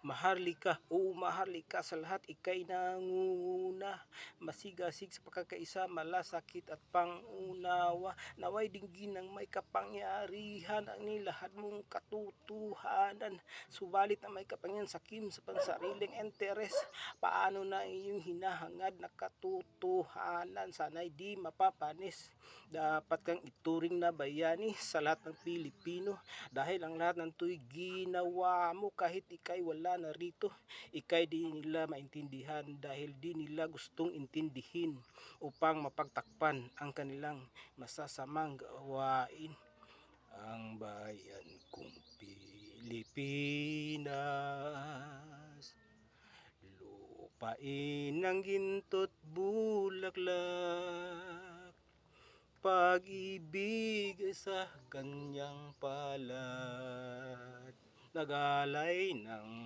Maharlika, o maharlika sa lahat, ika'y nangunguna, masigasig sa pagkakaisa, malasakit at pangunawa, naway dinggin ng may kapangyarihan ang nilahad mong katotohanan, subalit ang may kapangyarihan sakim sa pansariling interes, paano na iyong hinahangad na katotohanan, sana'y di mapapanis, dapat kang ituring na bayani sa lahat ng Pilipino, dahil ang lahat ng to'y ginawa mo kahit ika'y wala narito, ika'y di nila maintindihan dahil di nila gustong intindihin upang mapagtakpan ang kanilang masasamang gawain. Ang bayan kong Pilipinas, lupain ng ginto't bulaklak, pag-ibig ay sa kanyang palad, nagalay ng